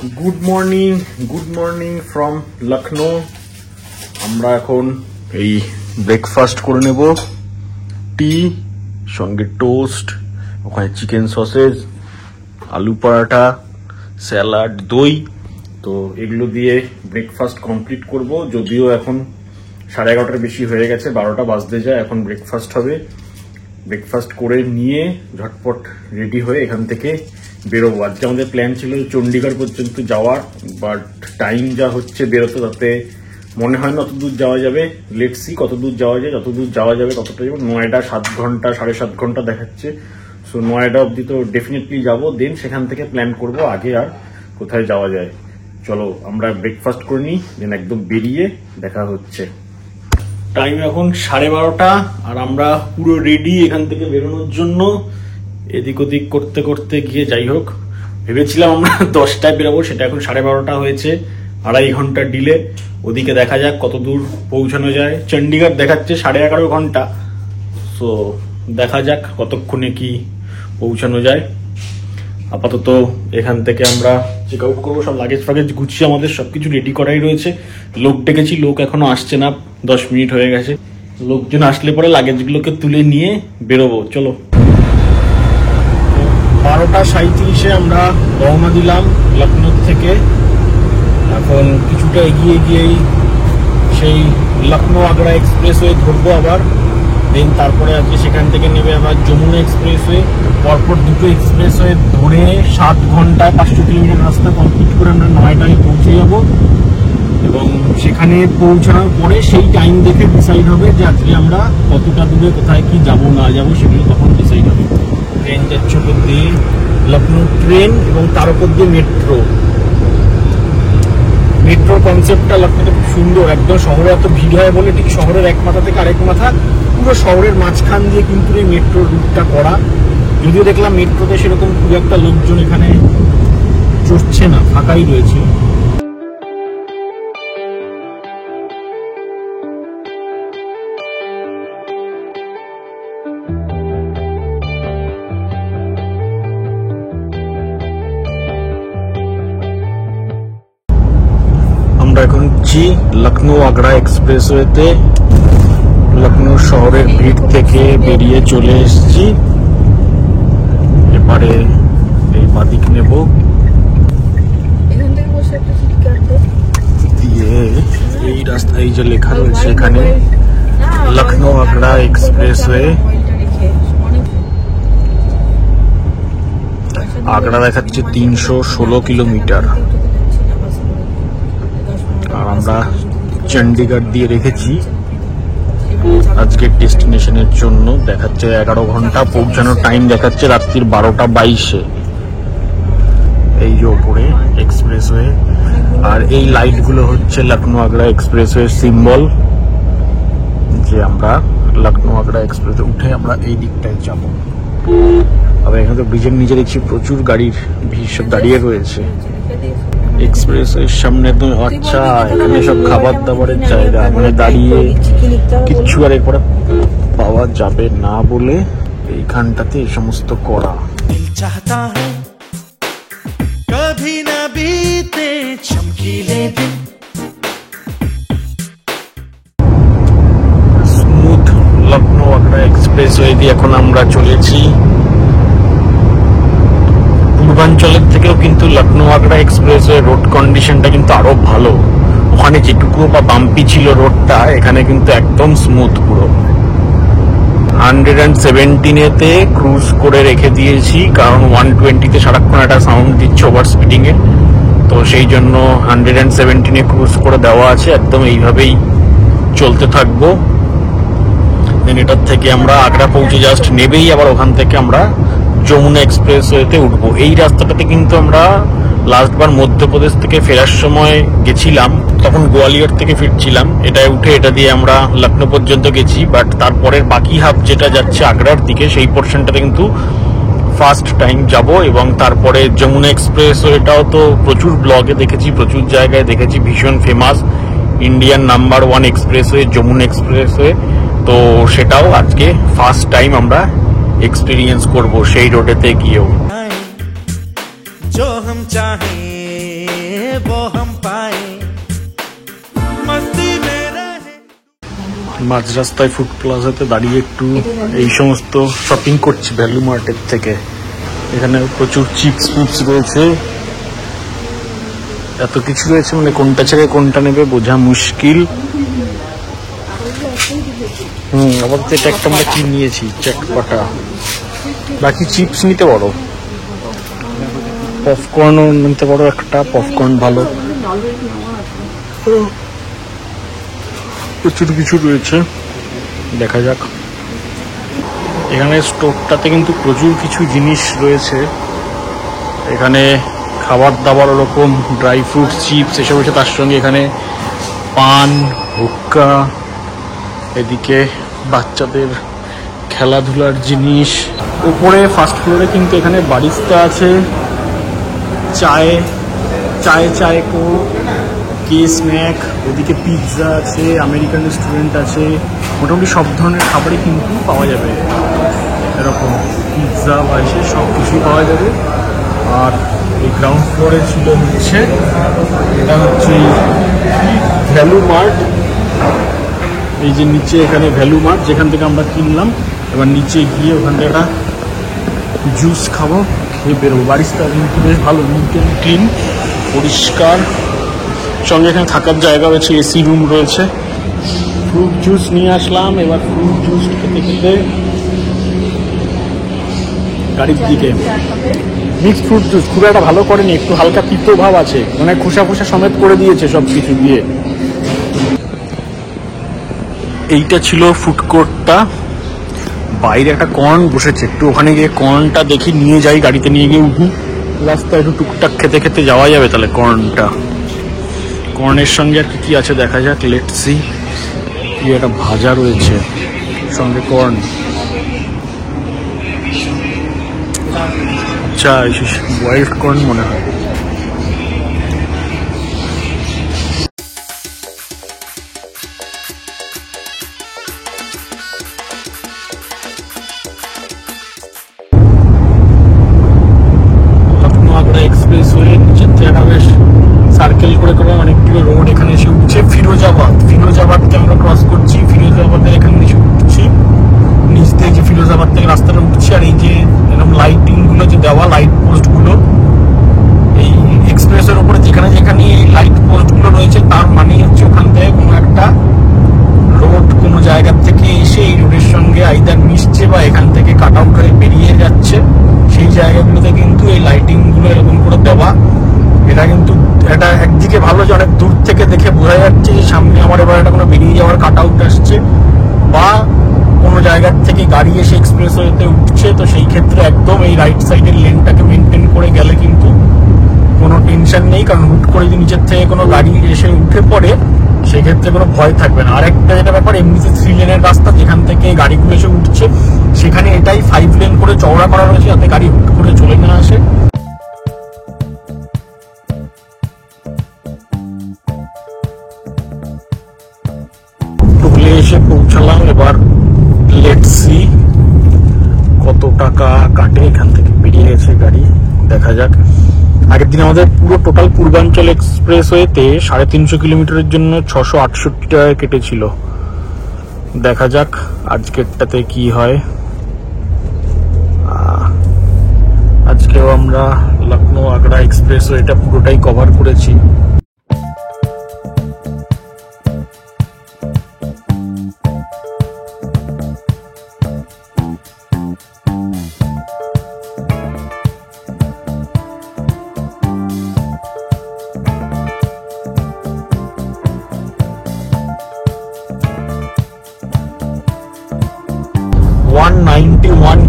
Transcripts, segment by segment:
Good morning from Lucknow. আমরা এখন এই ব্রেকফাস্ট করে নেব, টি সঙ্গে টোস্ট, ওখানে চিকেন সসেজ, আলু পরাঠা, স্যালাড, দই। তো এগুলো দিয়ে ব্রেকফাস্ট কমপ্লিট করব। যদিও এখন 11:30 বেশি হয়ে গেছে, 12টা বাজতে যায়, এখন ব্রেকফাস্ট হবে। ব্রেকফাস্ট করে নিয়ে ঝটপট রেডি হয়ে এখান থেকে বেরোবো। আজকে আমাদের প্ল্যান ছিল চণ্ডীগড় পর্যন্ত যাওয়ার, বাট টাইম যা হচ্ছে বেরোতে, তাতে মনে হয় না অত দূর যাওয়া যাবে। লেটস সি কত দূর যাওয়া যায়, যত দূর যাওয়া যাবে ততটা যাবো। নয়ডা 7 ঘন্টা 7.5 ঘন্টা দেখাচ্ছে, সো নয়ডা অব্দি তো ডেফিনেটলি যাবো। দেন সেখান থেকে প্ল্যান করব আগে আর কোথায় যাওয়া যায়। চলো আমরা ব্রেকফাস্ট করে নিই, দেন একদম বেরিয়ে দেখা হচ্ছে। টাইম এখন 12:30 আর আমরা পুরো রেডি এখান থেকে বেরোনোর জন্য। এদিক ওদিক করতে করতে গিয়ে, যাই হোক, ভেবেছিলাম আমরা 10টায় বেরোবো, সেটা এখন 12:30 হয়েছে, 2.5 ঘন্টা ডিলে। ওদিকে দেখা যাক কত দূর পৌঁছানো যায়। চণ্ডীগড় দেখাচ্ছে 11.5 ঘন্টা, সো দেখা যাক কতক্ষণে কি পৌঁছানো যায়। আপাতত এখান থেকে আমরা চেক আউট করবো। সব লাগেজ ফাগেজ গুছিয়ে আমাদের সবকিছু রেডি করাই রয়েছে। লোক ডেকেছি, লোক এখনো আসছে না, 10 মিনিট হয়ে গেছে। লোকজন আসলে পরে লাগেজগুলোকে তুলে নিয়ে বেরোবো। চলো, 12:37 আমরা রওনা দিলাম লখনৌ থেকে। এখন কিছুটা এগিয়ে গিয়েই সেই লখনৌ আগ্রা এক্সপ্রেসওয়ে ধরবো আবার। দেন তারপরে আজকে সেখান থেকে নেবে আবার যমুনা এক্সপ্রেসওয়ে। পরপর দুটো এক্সপ্রেসওয়ে ধরে 7 ঘন্টায় 500 কিলোমিটার রাস্তা কমপ্লিট করে আমরা নয়ডায় পৌঁছে যাব। এবং সেখানে পৌঁছানোর পরে সেই টাইম দেখে ডিসাইড হবে যে আজকে আমরা কতটা দূরে কোথায় কি যাব না যাব, সেগুলো তখন ডিসাইড হবে। ট্রেন যাচ্ছে ওপর দিয়ে, লখনৌ ট্রেন, এবং তার উপর দিয়ে মেট্রো। মেট্রোর কনসেপ্টটা লখনৌতে খুব সুন্দর। একদম শহরে এত ভিড় হয় বলে ঠিক শহরের এক মাথা থেকে আরেক মাথা, পুরো শহরের মাঝখান দিয়ে কিন্তু এই মেট্রোর রুটটা করা। যদিও দেখলাম মেট্রোতে সেরকম খুব একটা লোকজন এখানে চড়ছে না, ফাঁকাই রয়েছে। আমরা এখন লখনৌ আগ্রা এক্সপ্রেসওয়েতে। লখনৌ শহরের ভিড় থেকে বেরিয়ে চলে এসেছি। এবারে এই বাদিক নেব, দিয়ে এই রাস্তা, এই যে লেখা রয়েছে এখানে লখনৌ আগ্রা এক্সপ্রেসওয়ে। আগ্রা দেখাচ্ছে 316 কিলোমিটার, আর আমরা চণ্ডীগড় দিয়ে রেখেছি আজকের ডেস্টিনেশনের জন্য। দেখাচ্ছে 11 ঘন্টা, পৌঁছানোর টাইম দেখাচ্ছে রাত্রির 12:22। এই যে ওপরে এক্সপ্রেসওয়ে, আর এই লাইটগুলো হচ্ছে লখনৌ আগ্রা এক্সপ্রেসওয়ে সিম্বল, যে আমরা লখনৌ আগ্রা এক্সপ্রেসে উঠে আমরা এই দিকটায় যাবো। আবার এখানে তো ব্রিজের নিচে দেখছি প্রচুর গাড়ির ভিড় সব দাঁড়িয়ে রয়েছে। এক্সপ্রেসওয়ের সামনে তো, আচ্ছা, এখানে সব খাবার দাবারের জায়গা, মানে দাঁড়িয়ে কিচ্ছু আর এরপরে পাওয়া যাবে না বলে এইখানটাতে এই সমস্ত করা। স্মুথ লখনৌ আগ্রা এক্সপ্রেসওয়ে দিয়ে এখন আমরা চলেছি। পূর্বাঞ্চলের থেকেও কিন্তু লখনৌ আগ্রা এক্সপ্রেসওয়ে রোড কন্ডিশনটা কিন্তু আরো ভালো। ওখানে যেটুকু বা বাম্পি ছিল রোডটা, এখানে কিন্তু একদম স্মুথ পুরো। 117-এতে ক্রুজ করে রেখে দিয়েছি, কারণ 120-তে সারাক্ষণ একটা সাউন্ড দিচ্ছে ওভার স্পিডিং এ, তো সেই জন্য 117-এ ক্রুজ করে দেওয়া আছে। একদম এইভাবেই চলতে থাকবো। দেন এটার থেকে আমরা আগ্রা পৌঁছে জাস্ট নেবেই আবার ওখান থেকে আমরা যমুনা এক্সপ্রেসওয়েতে উঠবো। এই রাস্তাটাতে কিন্তু আমরা লাস্টবার মধ্যপ্রদেশ থেকে ফেরার সময় গেছিলাম, তখন গোয়ালিয়র থেকে ফিরছিলাম। এটায় উঠে এটা দিয়ে আমরা লখনৌ পর্যন্ত গেছি, বাট তারপরের বাকি হাফ যেটা যাচ্ছে আগ্রার দিকে, সেই পোর্শনটাতে কিন্তু ফার্স্ট টাইম যাব। এবং তারপরে যমুনা এক্সপ্রেসওয়েটাও তো প্রচুর ব্লগে দেখেছি, প্রচুর জায়গায় দেখেছি, ভীষণ famous, Indian number 1 expressway Yamuna expressway. তো সেটাও আজকে ফার্স্ট টাইম আমরা এক্সপিরিয়েন্স করব সেই রোডেতে গিয়েও। जो हम चाहें वो हम पाए मस्ती में रहे। মাঝ রাস্তায় ফুড প্লাজাতে দাঁড়িয়ে একটু এই সমস্ত শপিং করছি ভ্যালু মার্টের থেকে। এখানে প্রচুর চিপস ফিপস রয়েছে, এত কিছু রয়েছে মানে কোনটা ছেড়ে কোনটা নেবে বোঝা মুশকিল। আবার এটা একটা আমরা কি নিয়েছি চটপটা, বাকি চিপস নিতে পারো, পপকর্নও নিতে পারো একটা, পপকর্ন ভালো, প্রচুর কিছু রয়েছে দেখা যাক। এখানে স্টোরটাতে কিন্তু প্রচুর কিছু জিনিস রয়েছে, এখানে খাবার দাবার ওরকম ড্রাই ফ্রুট চিপস এসব রয়েছে, তার সঙ্গে এখানে পান হুক্কা, এদিকে বাচ্চাদের খেলাধুলার জিনিস। উপরে ফার্স্ট ফ্লোরে কিন্তু এখানে বারিস্তা আছে, চায়ে চায়ে চায়ে কো কে স্ন্যাক, ওদিকে পিৎজা আছে, আমেরিকান রেস্টুরেন্ট আছে, মোটামুটি সব ধরনের খাবারই কিন্তু পাওয়া যাবে, এরকম পিৎজা বা এসে সব কিছুই পাওয়া যাবে। আর এই গ্রাউন্ড ফ্লোরে ছিল হচ্ছে এটা হচ্ছে ভ্যালু মার্ট, এই যে নিচে এখানে ভ্যালু মার্ট যেখান থেকে আমরা কিনলাম। এবার নিচে গিয়ে ওখান থেকে একটা জুস খাবো, খেয়ে বেরোবো। বারিস্তা কিন্তু বেশ ভালো, নিট অ্যান্ড ক্লিন, পরিষ্কার, সঙ্গে এখানে থাকার জায়গা রয়েছে, এসি রুম রয়েছে। ফ্রুট জুস নিয়ে আসলাম, এবার ফ্রুট জুস খেতে খেতে গাড়ির দিকে। মিক্সড ফ্রুট জুস খুব একটা ভালো করেনি, একটু হালকা তিতো ভাব আছে, মানে খোসা খোসা সমেত করে দিয়েছে সব কিছু দিয়ে। এইটা ছিল ফুড কোর্টটা, বাইরে একটা কর্ন বসেছে, একটু ওখানে গিয়ে কর্নটা দেখি নিয়ে যাই, গাড়িতে নিয়ে গিয়ে উঠি, রাস্তায় একটু টুকটাক খেতে খেতে যাওয়া যাবে তাহলে কর্নটা। কর্নের সঙ্গে আর কি আছে দেখা যাক, লেটস সি। কি একটা ভাজা রয়েছে সঙ্গে কর্ন, আচ্ছা বয়েলড কর্ন মনে হয়। এক্সপ্রেসওয়ে নিচের থেকে বেশ সার্কেল করে করে অনেকগুলো রোড এখানে এসে উঠছে। ফিরোজাবাদকে আমরা ক্রস করছি, ফিরোজাবাদের এখানে এসে উঠছি, নিচ থেকে যে ফিরোজাবাদ থেকে রাস্তাটা উঠছে। আর এই যে এরকম লাইটিং গুলো যে দেওয়া, লাইট পোস্ট গুলো এই এক্সপ্রেসের উপরে যেখানে যেখানে এই লাইট পোস্ট গুলো রয়েছে, তার মানে হচ্ছে ওখান থেকে কোনো একটা রোড কোনো জায়গার থেকে এসে এই রোডের সঙ্গে আইদার মিশছে বা এখান থেকে কাট আউট হয়ে বেরিয়ে যাচ্ছে। সেই জায়গাগুলোতে কিন্তু এই লাইটিং গুলো এরকম করে দেওয়া। এটা কিন্তু এটা একদিকে ভালো যে অনেক দূর থেকে দেখে বোঝা যাচ্ছে যে সামনে আমার এবার একটা কোনো বেরিয়ে যাওয়ার কাট আউট আসছে বা কোনো জায়গার থেকে গাড়ি এসে এক্সপ্রেসওয়েতে উঠছে। তো সেই ক্ষেত্রে একদম এই রাইট সাইডের লেনটাকে মেনটেন করে গেলে কিন্তু কোনো টেনশন নেই, কারণ হুট করে যদি নিচের থেকে কোনো গাড়ি এসে উঠে পড়ে সেক্ষেত্রে কোনো ভয় থাকবে না। আর একটা যেটা ব্যাপার, এমনিতে 3 লেনের রাস্তা, যেখান থেকে গাড়িগুলো এসে উঠছে সেখানে এটাই 5 লেন করে চওড়া করা রয়েছে, যাতে গাড়ি হুট করে চলে না আসে। টুকলে এসে পৌঁছালাম, এবার লেটস সি কত টাকা কাটে। এখান থেকে বেরিয়ে গেছে গাড়ি, দেখা যাক। আগের দিন আমাদের পুরো টোটাল পূর্বাঞ্চল এক্সপ্রেসওয়েতে 350 কিলোমিটারের জন্য 668 টাকা কেটেছিল। দেখা যাক আজকেরটাতে কি হয়। আজকেও আমরা লখনৌ আগ্রা এক্সপ্রেসওয়েটা পুরোটাই কভার করেছি।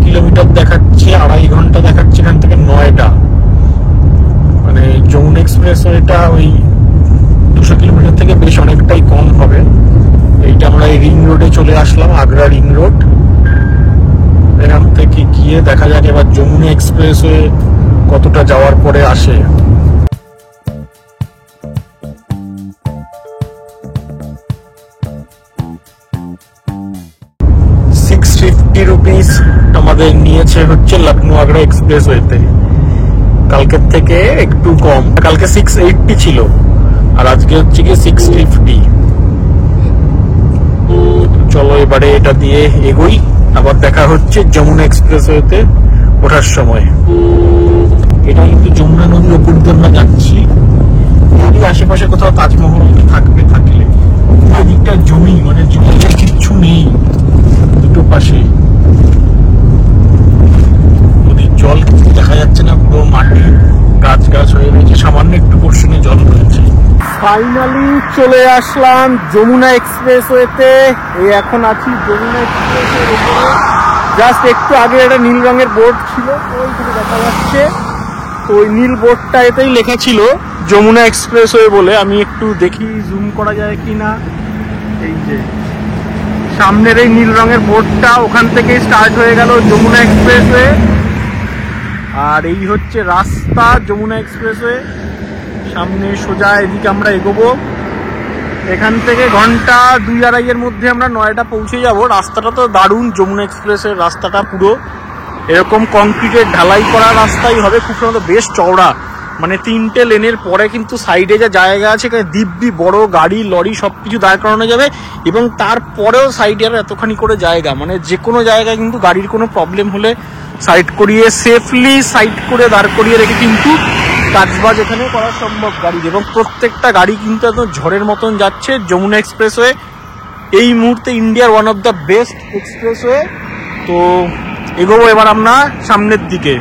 কিলোমিটার দেখাচ্ছে, 2.5 ঘন্টা দেখাচ্ছে এখান থেকে নয়ডা। মানে যমুনা এক্সপ্রেসওয়েটা ওই 200 কিলোমিটার থেকে বেশ অনেকটাই কম হবে। এইটা আমরা এই রিং রোডে চলে আসলাম, আগ্রা রিং রোড। এখান থেকে গিয়ে দেখা যাক এবার যমুনা এক্সপ্রেসওয়ে কতটা যাওয়ার পরে আসে। 650 রুপিস আমাদের নিয়েছে হচ্ছে লখনৌ আগ্রা এক্সপ্রেসওয়েতে। কালকের থেকে একটু কম, কালকে 680 ছিল আর আজকে হচ্ছে কি 650। চলো এবারে এটা দিয়ে এগোই, আবার দেখা হচ্ছে যমুনা এক্সপ্রেসওয়েতে ওঠার সময়। এটা কিন্তু যমুনা নদীর উপর দিয়ে আমরা যাচ্ছি, যদি আশেপাশে কোথাও তাজমহল থাকবে, থাকলে এদিকটা জমি, মানে জমিতে কিচ্ছু নেই দুটো পাশে, নদীর জল দেখা যাচ্ছে না, পুরো মাটি গাছ গাছ হয়ে রয়েছে, সামান্য একটু পোর্শনে জল রয়েছে। ফাইনালি চলে আসলাম যমুনা এক্সপ্রেসওয়েতে। এই এখন আছি যমুনা এক্সপ্রেসের উপরে, জাস্ট একটু আগে একটা নীল রঙের বোর্ড ছিল ওইখানে দেখা যাচ্ছে, তো ওই নীল বোর্ডটা এতেই লেখা ছিল যমুনা এক্সপ্রেসওয়ে বলে। আমি একটু দেখি জুম করা যায় কিনা। এই যে সামনের এই নীল রঙের বোর্ডটা, ওখান থেকেই স্টার্ট হয়ে গেল যমুনা এক্সপ্রেসওয়ে। আর এই হচ্ছে রাস্তা যমুনা এক্সপ্রেসওয়ে, সামনে সোজা এদিকে আমরা এগোবো। এখান থেকে ঘন্টা 2-2.5 মধ্যে আমরা নয়ডা পৌঁছে যাব। রাস্তাটা তো দারুণ, যমুনা এক্সপ্রেসের রাস্তাটা পুরো এরকম কংক্রিটের ঢালাই করা রাস্তাই হবে, খুব সম্ভবত বেশ চওড়া, মানে 3টে লেনের পরে কিন্তু সাইডে যা জায়গা আছে এখানে দিব্যি বড় গাড়ি লরি সবকিছু দাঁড় করানো যাবে, এবং তারপরেও সাইডে আর এতখানি করে জায়গা, মানে যে কোনো জায়গায় কিন্তু গাড়ির কোনো প্রবলেম হলে সাইড করিয়ে সেফলি সাইড করে দাঁড় করিয়ে রেখে কিন্তু কাজবাজ এখানে করা সম্ভব গাড়ির। এবং প্রত্যেকটা গাড়ি কিন্তু একদম ঝড়ের মতন যাচ্ছে। যমুনা এক্সপ্রেসওয়ে এই মুহূর্তে ইন্ডিয়ার one of the best expressway. তো এগোবো এবার আমরা সামনের দিকে।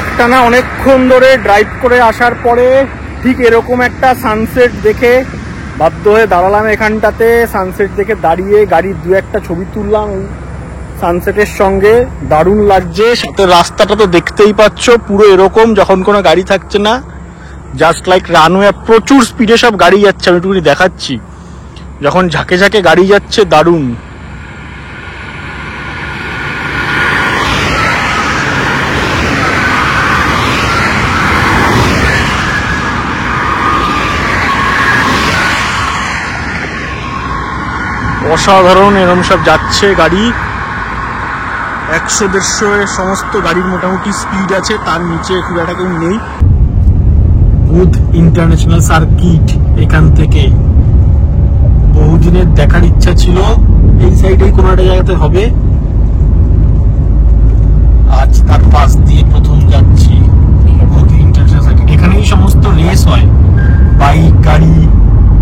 একটানা অনেকক্ষণ ধরে ড্রাইভ করে আসার পরে ঠিক এরকম একটা সানসেট দেখে বাধ্য হয়ে দাঁড়ালাম এখানটাতে। সানসেট দেখে দাঁড়িয়ে গাড়ির 2-1টা ছবি তুললাম এই সানসেটের সঙ্গে, দারুণ লাগছে। সাথে রাস্তাটা তো দেখতেই পাচ্ছ পুরো এরকম, যখন কোনো গাড়ি থাকছে না, জাস্ট লাইক রানওয়ে, প্রচুর স্পিডে সব গাড়ি যাচ্ছে। আমি একটুখানি দেখাচ্ছি, যখন ঝাঁকে ঝাঁকে গাড়ি যাচ্ছে দারুণ। অসাধারণ এরকম সব যাচ্ছে গাড়ি, 100-150 সমস্ত গাড়ির মোটামুটি স্পিড আছে, তার নিচে খুব একটা কেউ নেই। বুধ ইন্টারন্যাশনাল সার্কিট, এখান থেকে বহুদিনের দেখার ইচ্ছা ছিল, এই সাইডে কোনো একটা জায়গাতে হবে, আজ তার পাশ দিয়ে প্রথম যাচ্ছি। বুধ ইন্টারন্যাশনাল সার্কিট, এখানেই সমস্ত রেস হয়, বাইক গাড়ি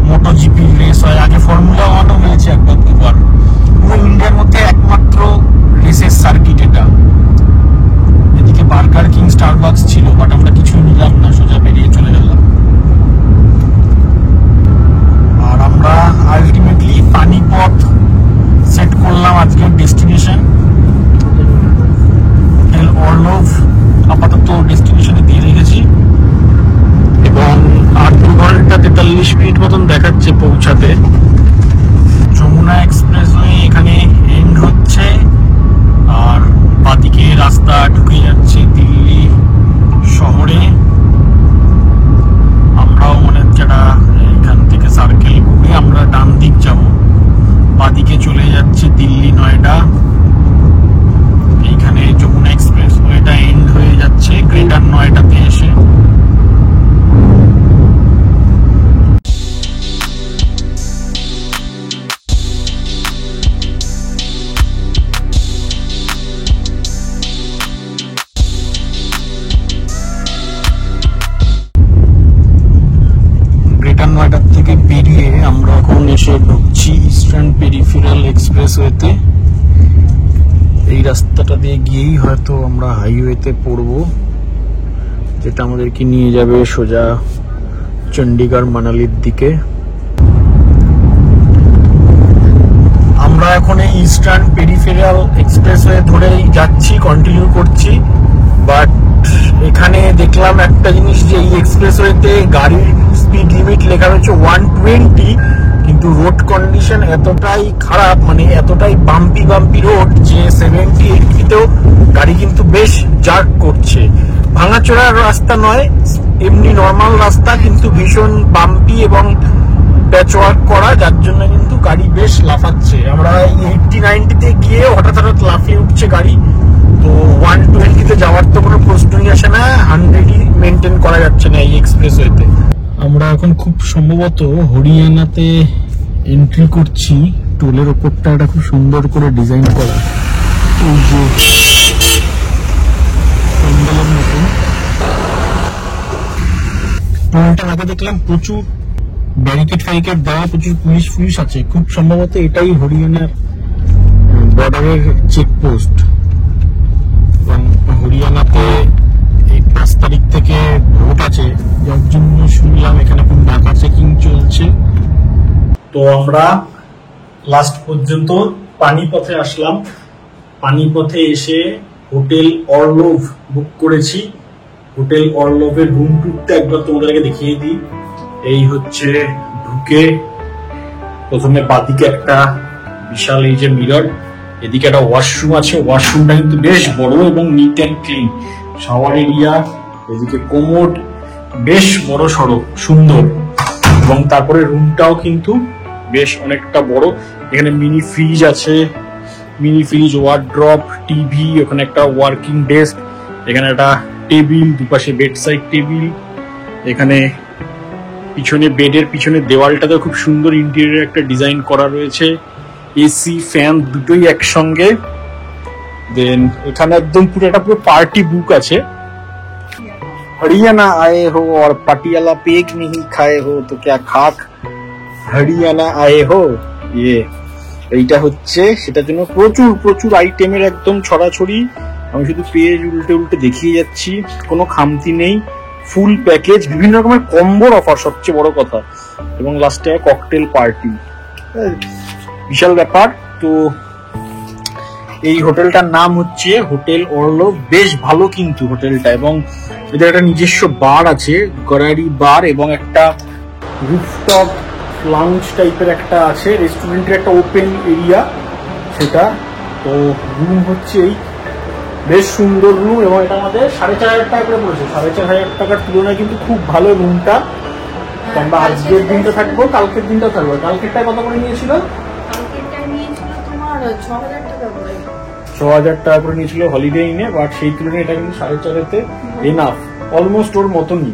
মোটোজিপি রেস হয়। আগে ফর্মুলা 1ও হয়েছে একবার দুবার। পুরো ইন্ডিয়ার মধ্যে একমাত্র রেসের সার্কিট এটা। এদিকে বার্গার কিং স্টারবাকস ছিল, বাট আমরা কিছুই নিলাম না, সোজা বেরিয়ে চলে গেলাম। আর আমরা আলটিমেটলি পানিপথ সেট করলাম আজকের ডেস্টিনেশন। অর্লভ আপাতত ডেস্টিনেশনে দিয়ে রেখেছি, এবং 8 ঘন্টা 43 মিনিট মতন দেখাচ্ছে পৌঁছাতে। যমুনা এক্সপ্রেসওয়ে এখানে এন্ড হচ্ছে, আর বাদিকে রাস্তা ঢুকে যাচ্ছে দিল্লি শহরে। আমরাও মানে যারা এখান থেকে সার্কেল ঘুরে আমরা ডান দিক যাব, বাদিকে চলে যাচ্ছে দিল্লি নয়ডা। এইখানে যমুনা এক্সপ্রেসওয়েটা এন্ড হয়ে যাচ্ছে গ্রেটার নয়ডাতে এসে। নয়ডার থেকে বেরিয়ে আমরা এখন এসে ঢুকছি ইস্টার্ন পেরিফেরাল এক্সপ্রেসওয়েতে। এই রাস্তাটা দিয়ে গিয়েই হয়তো আমরা হাইওয়েতে পড়বো, যেটা আমাদেরকে নিয়ে যাবে সোজা চণ্ডীগড় মানালির দিকে। আমরা এখন এই ইস্টার্ন পেরিফেরাল এক্সপ্রেসওয়ে ধরেই যাচ্ছি, কন্টিনিউ করছি। বাট এখানে দেখলাম একটা জিনিস, যে এই এক্সপ্রেসওয়েতে গাড়ির স্পিড লিমিট লেখা রয়েছে 120, কিন্তু রোড কন্ডিশন এতটাই খারাপ, মানে এতটাই বাম্পি রোড যে 70-80তেও গাড়ি কিন্তু বেশ জার্ক করছে। ভাঙাচোরা রাস্তা নয়, এমনি নর্মাল রাস্তা, কিন্তু ভীষণ বাম্পি এবং প্যাচওয়ার্ক করা, যার জন্য কিন্তু গাড়ি বেশ লাফাচ্ছে। আমরা 80-90তে গিয়ে হঠাৎ লাফিয়ে উঠছে গাড়ি, তো 120তে যাওয়ার তো কোনো প্রশ্নই আসে না। 100ই মেনটেন করা যাচ্ছে না এই এক্সপ্রেসওয়েতে। আমরা এখন খুব সম্ভবত হরিয়ানাতে এন্ট্রি করছি। টোলের ওপরটা একটা খুব সুন্দর করে ডিজাইন করা, এই যে প্যান্ডেলের মতন। টোলটার আগে দেখলাম প্রচুর ব্যারিকেড দেওয়া, প্রচুর পুলিশ আছে। খুব সম্ভবত এটাই হরিয়ানার বর্ডারের চেকপোস্ট। হরিয়ানাতে এই 5 তারিখ থেকে ভোট আছে, যার জন্য শুনলাম এখানে খুব ডাকা চেকিং চলছে। তো আমরা লাস্ট পর্যন্ত পানিপথে আসলাম। পানিপথে এসে হোটেল অর্লভ বুক করেছি। হোটেল অর্লভের রুম টুরটা একবার তোমাদেরকে দেখিয়ে দিই। এই হচ্ছে ঢুকে প্রথমে বাদিকে একটা বিশাল এই যে মিরর, এদিকে একটা ওয়াশরুম আছে। ওয়াশরুমটা কিন্তু বেশ বড় এবং neat and clean. Shower area, এদিকে কোমোড, বেশ বড় সড়ো সুন্দর। এবং তারপরে রুমটাও কিন্তু বেশ অনেকটা বড়। এখানে মিনি ফ্রিজ আছে, মিনি ফ্রিজ, ওয়ার্ড্রপ, টিভি, ওখানে একটা ওয়ার্কিং ডেস্ক, এখানে একটা টেবিল, দুপাশে বেড সাইড টেবিল। এখানে পিছনে বেডের পিছনে দেওয়ালটাতে খুব সুন্দর ইন্টেরিয়র একটা ডিজাইন করা রয়েছে। এসি ফ্যান দুটোই একসঙ্গে। দেন এখানে একদম পুরো একটা পুরো পার্টি বুক আছে। হরিয়ানা আয়ে হো আর পাটিয়ালা পেক নেহি খায়ে হো তো ক্যা খাক হরিয়ানা আয়ে হো, ইয়ে এইটা হচ্ছে সেটার জন্য প্রচুর আইটেমের একদম ছড়াছড়ি। আমি শুধু পেজ উল্টে দেখিয়ে যাচ্ছি, কোনো খামতি নেই। ফুল প্যাকেজ, বিভিন্ন রকমের কম্বোর অফার, সবচেয়ে বড় কথা। এবং লাস্টে ককটেল পার্টি, বিশাল ব্যাপার। তো এই হোটেলটার নাম হচ্ছে হোটেল অর্লভ। বেশ ভালো কিন্তু হোটেলটা, এবং এদের একটা নিজস্ব বার আছে, গরারি বার, এবং একটা রুফটপ লাউঞ্জ টাইপের একটা আছে, রেস্টুরেন্টের একটা ওপেন এরিয়া সেটা। তো রুম হচ্ছে এই, বেশ সুন্দর রুম, এবং এটা আমাদের 4,500 টাকা করে পড়েছে। 4,500 টাকার তুলনায় কিন্তু খুব ভালো রুমটা। তো আমরা আজকের দিনটা থাকবো, কালকের দিনটা থাকবো। কালকেরটা কত করে নিয়েছিল? 6,000 টাকা করে নিয়েছিল হলিডে ইনে, বাট সেই তুলনায় এটা কিন্তু 4,500-তে এনাফ, অলমোস্ট ওর মতনই।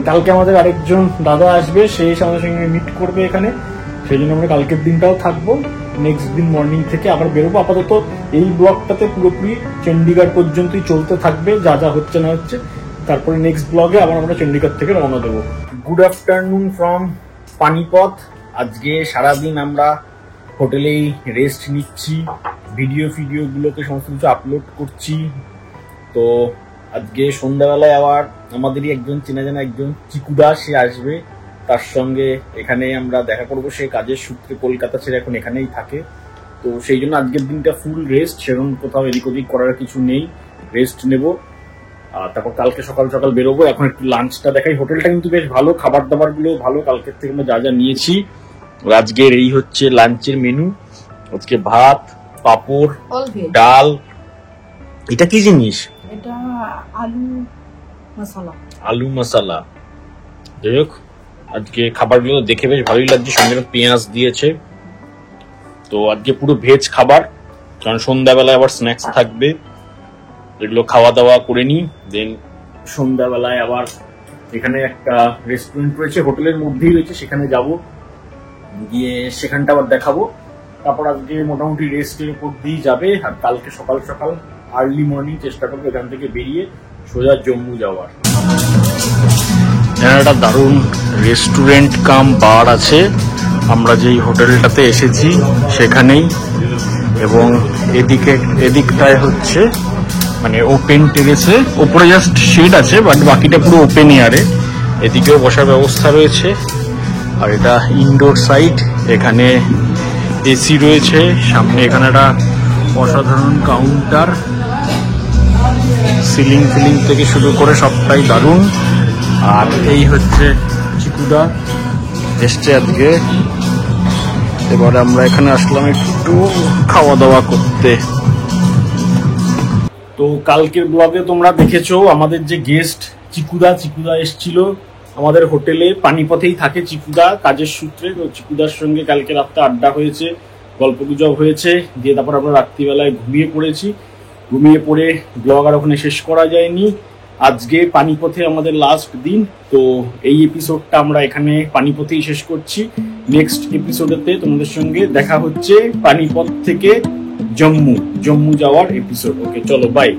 কালকে আমাদের আরেকজন দাদা আসবে, সে আমাদের সঙ্গে মিট করবে এখানে, সেই জন্য আমরা কালকের দিনটাও থাকবো। নেক্সট দিন মর্নিং থেকে আবার বেরোবো। আপাতত এই ব্লগটাতে পুরোপুরি চণ্ডীগড় পর্যন্তই চলতে থাকবে, যা যা হচ্ছে না হচ্ছে। তারপরে নেক্সট ব্লগে আবার আমরা চণ্ডীগড় থেকে রওনা দেবো। Good afternoon from Panipat. আজকে সারাদিন আমরা হোটেলেই রেস্ট নিচ্ছি, ভিডিওগুলোকে সমস্ত কিছু আপলোড করছি। তো আজকে সন্ধ্যাবেলায় আবার আমাদেরই একজন চেনা জানা একজন চিকুদা, সে আসবে। তার সঙ্গে এখানে আমরা দেখা করবো। সে কাজের সূত্রে কলকাতা ছেড়ে এখন এখানেই থাকে। তো সেই জন্য আজকের দিনটা ফুল রেস্ট, সেরকম কোথাও এদিক ওদিক করার কিছু নেই, রেস্ট নেব। আর তারপর কালকে সকাল বেরোবো। এখন একটু লাঞ্চটা দেখাই। হোটেলটা কিন্তু বেশ ভালো, খাবার দাবার গুলো ভালো। কালকের থেকে আমরা যা নিয়েছি। আজকের এই হচ্ছে লাঞ্চের মেনু। আজকে ভাত, পাপড়, ডাল। এটা কি জিনিস? এটা আলু মশলা। যাই হোক, আজকে খাবারগুলো দেখে বেশ ভালোই লাগছে। সঙ্গে পেঁয়াজ দিয়েছে। তো আজকে পুরো ভেজ খাবার, কারণ সন্ধ্যাবেলায় আবার স্ন্যাক্স থাকবে, এগুলো খাওয়া দাওয়া করে নিই। দেন সন্ধ্যাবেলায় আবার এখানে একটা রেস্টুরেন্ট রয়েছে, হোটেলের মধ্যেই রয়েছে, সেখানে যাব, গিয়ে সেখানটা আবার দেখাবো। তারপর আজকে মোটামুটি রেস্টের উপর দিয়ে যাবে। আর কালকে সকাল আর্লি মর্নিং চেষ্টা করবো এখান থেকে বেরিয়ে সোজা জম্মু যাওয়ার। এখানে একটা দারুণ রেস্টুরেন্ট কাম বার আছে আমরা যেই হোটেলটাতে এসেছি সেখানেই। এবং এদিকটায় হচ্ছে মানে ওপেন টেরেসে, ওপরে জাস্ট শেড আছে, বাট বাকিটা পুরো ওপেন এয়ারে। এদিকেও বসার ব্যবস্থা রয়েছে। আর এটা ইনডোর সাইড, এখানে এসি রয়েছে সামনে, এখানে একটা অসাধারণ কাউন্টার, সিলিং ফিলিং থেকে শুরু করে সবটাই দারুণ। আর এই হচ্ছে চিকুদা এসছে আজকে। এবারে আমরা এখানে আসলাম একটু খাওয়া দাওয়া করতে। তো কালকের ব্লগে তোমরা দেখেছো আমাদের যে গেস্ট চিকুদা এসছিল আমাদের হোটেলে। পানিপথেই থাকে চিকুদা কাজের সূত্রে। তো চিকুদার সঙ্গে কালকে রাত্রে আড্ডা হয়েছে, গল্প গুজব হয়েছে, দিয়ে তারপর আমরা রাত্রিবেলায় ঘুমিয়ে পড়েছি। ঘুমিয়ে পড়ে ব্লগ আর ওখানে শেষ করা যায়নি। আজকে পানিপথে আমাদের লাস্ট দিন, তো এই এপিসোডটা আমরা এখানে পানিপথেই শেষ করছি। নেক্সট এপিসোডেতে তোমাদের সঙ্গে দেখা হচ্ছে পানিপথ থেকে জম্মু যাওয়ার এপিসোড। ওকে, চলো বাই।